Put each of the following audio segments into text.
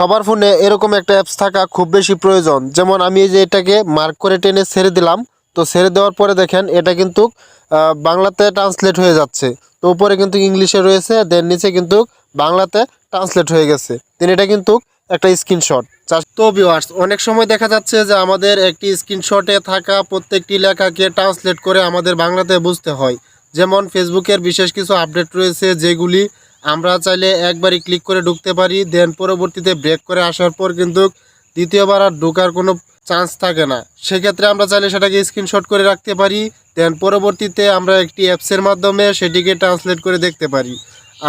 সবার ফোনে এরকম একটা অ্যাপস থাকা খুব বেশি প্রয়োজন। যেমন আমি এই যে এটাকে মার্ক করে টেনে ছেড়ে দিলাম, তো ছেড়ে দেওয়ার পরে দেখেন এটা কিন্তু বাংলাতে ট্রান্সলেট হয়ে যাচ্ছে। তো উপরে কিন্তু ইংলিশে রয়েছে, দেন নিচে কিন্তু বাংলাতে ট্রান্সলেট হয়ে গেছে। দেন এটা কিন্তু একটা স্ক্রিনশট। তো ভিউয়ার্স, অনেক সময় দেখা যাচ্ছে যে আমাদের একটি স্ক্রিনশটে থাকা প্রত্যেকটি লেখাকে ট্রান্সলেট করে আমাদের বাংলাতে বুঝতে হয়। যেমন ফেসবুকের বিশেষ কিছু আপডেট রয়েছে যেগুলি আমরা চাইলে একবারই ক্লিক করে ঢুকতে পারি, দেন পরবর্তীতে ব্রেক করে আসার পর কিন্তু দ্বিতীয়বার আর ঢোকার কোনো চান্স থাকে না। সেক্ষেত্রে আমরা চাইলে সেটাকে স্ক্রিনশট করে রাখতে পারি, দেন পরবর্তীতে আমরা একটি অ্যাপসের মাধ্যমে সেটিকে ট্রান্সলেট করে দেখতে পারি।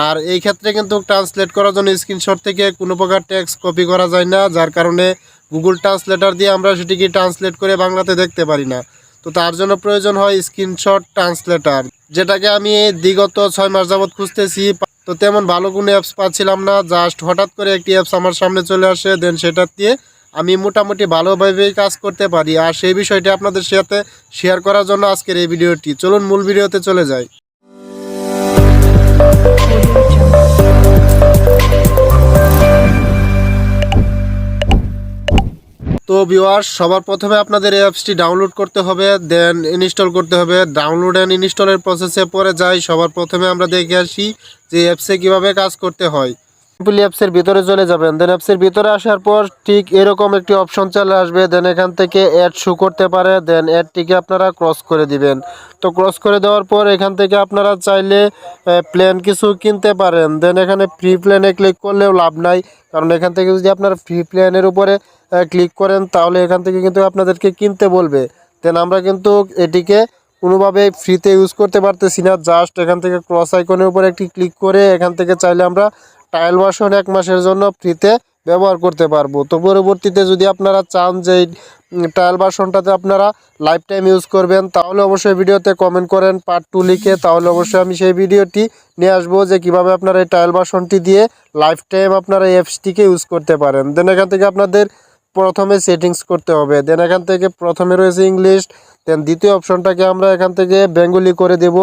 আর এই ক্ষেত্রে কিন্তু ট্রান্সলেট করার জন্য স্ক্রিনশট থেকে কোনো প্রকার টেক্সট কপি করা যায় না, যার কারণে গুগল ট্রান্সলেটর দিয়ে আমরা সেটিকে ট্রান্সলেট করে বাংলাতে দেখতে পারি না। তো তার জন্য প্রয়োজন হয় স্ক্রিনশট ট্রান্সলেটর, যেটাকে আমি বিগত 6 মাস যাবৎ খুঁজতেছি। তো তেমন ভালো কোনো অ্যাপস পাচ্ছিলাম না। জাস্ট হঠাৎ করে একটি অ্যাপস আমার সামনে চলে আসে, দেন সেটা দিয়ে আমি মোটামুটি ভালোভাবেই কাজ করতে পারি। আর সেই বিষয়টি আপনাদের সাথে শেয়ার করার জন্য আজকের এই ভিডিওটি। চলুন মূল ভিডিওতে চলে যাই। তো ভিউয়ার্স, সবার প্রথমে আপনাদের এই অ্যাপসটি ডাউনলোড করতে হবে, দেন ইনস্টল করতে হবে। ডাউনলোড অ্যান্ড ইনস্টলের প্রসেসে পরে যাই। সবার প্রথমে আমরা দেখে আসি যে অ্যাপসে কিভাবে কাজ করতে হয়। সিম্পলি অ্যাপসের ভিতরে চলে যাবেন, দেন অ্যাপসের ভিতরে আসার পর ঠিক এরকম একটি অপশন চলে আসবে। দেন এখান থেকে অ্যাড শো করতে পারে, দেন অ্যাডটিকে আপনারা ক্রস করে দিবেন। তো ক্রস করে দেওয়ার পর এখান থেকে আপনারা চাইলে প্ল্যান কিছু কিনতে পারেন। দেন এখানে ফ্রি প্ল্যানে ক্লিক করলেও লাভ নাই, কারণ এখান থেকে যদি আপনারা ফ্রি প্ল্যানের উপরে ক্লিক করেন তাহলে এখান থেকে কিন্তু আপনাদেরকে কিনতে বলবে। দেন আমরা কিন্তু এটিকে কোনোভাবে ফ্রিতে ইউজ করতে পারতেছি না। জাস্ট এখান থেকে ক্রস আইকনের উপরে একটি ক্লিক করে এখান থেকে চাইলে আমরা ট্রায়াল ভার্সন 1 মাসের জন্য ফ্রিতে ব্যবহার করতে পারবো। তো পরবর্তীতে যদি আপনারা চান যে এই ট্রায়াল ভার্সনটাতে আপনারা লাইফ টাইম ইউজ করবেন, তাহলে অবশ্যই ভিডিওতে কমেন্ট করেন পার্ট 2 লিখে, তাহলে অবশ্যই আমি সেই ভিডিওটি নিয়ে আসবো যে কীভাবে আপনারা এই ট্রায়াল ভার্সনটি দিয়ে লাইফ টাইম আপনারা এই অ্যাপসটিকে ইউজ করতে পারেন। দেন এখান থেকে আপনাদের প্রথমে সেটিংস করতে হবে। দেন এখান থেকে প্রথমে রয়েছে ইংলিশ, দেন দ্বিতীয় অপশনটাকে আমরা এখান থেকে বেঙ্গলি করে দেব,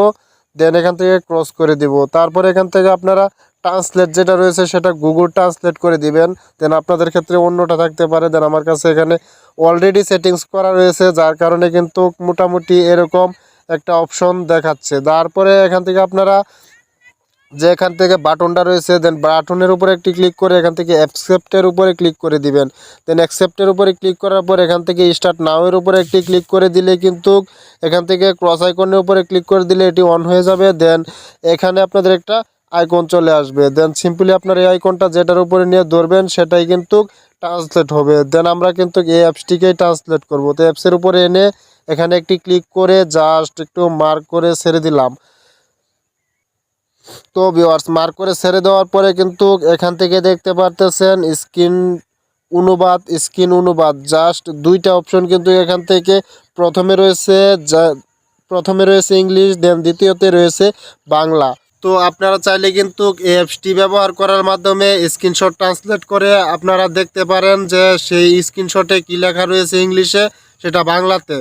দেন এখান থেকে ক্রস করে দেব। তারপর এখান থেকে আপনারা ট্রান্সলেট যেটা রয়েছে সেটা গুগল ট্রান্সলেট করে দিবেন। দেন আপনাদের ক্ষেত্রে অন্যটা থাকতে পারে। দেন আমার কাছে এখানে অলরেডি সেটিংস করা রয়েছে, যার কারণে কিন্তু মোটামুটি এরকম একটা অপশন দেখাচ্ছে। তারপরে এখান থেকে আপনারা যে এখান থেকে বাটনটা রয়েছে, দেন বাটনের উপরে একটি ক্লিক করে এখান থেকে অ্যাকসেপ্টের উপরে ক্লিক করে দিবেন। দেন অ্যাকসেপ্টের উপরে ক্লিক করার পর এখান থেকে স্টার্ট নাও এর উপরে একটি ক্লিক করে দিলে কিন্তু এখান থেকে ক্রস আইকনের উপরে ক্লিক করে দিলে এটি অন হয়ে যাবে। দেন এখানে আপনাদের একটা আইকন চলে আসবে। দেন সিম্পলি আপনার এই আইকনটা যেটার উপরে নিয়ে ধরবেন সেটাই কিন্তু ট্রান্সলেট হবে। দেন আমরা কিন্তু এই অ্যাপসটিকেই ট্রান্সলেট করব। তো অ্যাপসের উপরে এনে এখানে একটি ক্লিক করে জাস্ট একটু মার্ক করে ছেড়ে দিলাম। তো ভিউয়ার্স, মার্ক করে ছেড়ে দেওয়ার পরে কিন্তু এখান থেকে দেখতে পারতেছেন স্ক্রিন অনুবাদ জাস্ট দুইটা অপশন কিন্তু এখান থেকে প্রথমে রয়েছে ইংলিশ, দেন দ্বিতীয়তে রয়েছে বাংলা। তো আপনারা চাইলে কিন্তু এই অ্যাপসটি ব্যবহার করার মাধ্যমে স্ক্রিনশট ট্রান্সলেট করে আপনারা দেখতে পারেন যে সেই স্ক্রিনশটে কী লেখা রয়েছে ইংলিশে, সেটা বাংলাতে।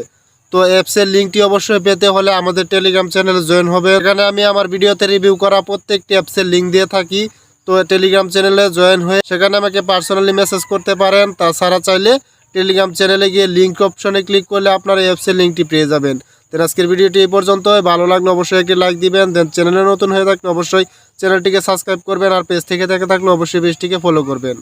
তো অ্যাপসের লিঙ্কটি অবশ্যই পেতে হলে আমাদের টেলিগ্রাম চ্যানেলে জয়েন হবে। এখানে আমি আমার ভিডিওতে রিভিউ করা প্রত্যেকটি অ্যাপসের লিঙ্ক দিয়ে থাকি। তো টেলিগ্রাম চ্যানেলে জয়েন হয়ে সেখানে আমাকে পার্সোনালি মেসেজ করতে পারেন। তাছাড়া চাইলে টেলিগ্রাম চ্যানেলে গিয়ে লিঙ্ক অপশনে ক্লিক করলে আপনারা এই অ্যাপসের লিঙ্কটি পেয়ে যাবেন। দেন আজকের ভিডিওটি এই পর্যন্ত। ভালো লাগলে অবশ্যই একটি লাইক দিবেন। দেন চ্যানেলে নতুন হয়ে থাকলে অবশ্যই চ্যানেলটিকে সাবস্ক্রাইব করবেন, আর পেজ থেকে দেখে থাকলে অবশ্যই পেজটিকে ফলো করবেন।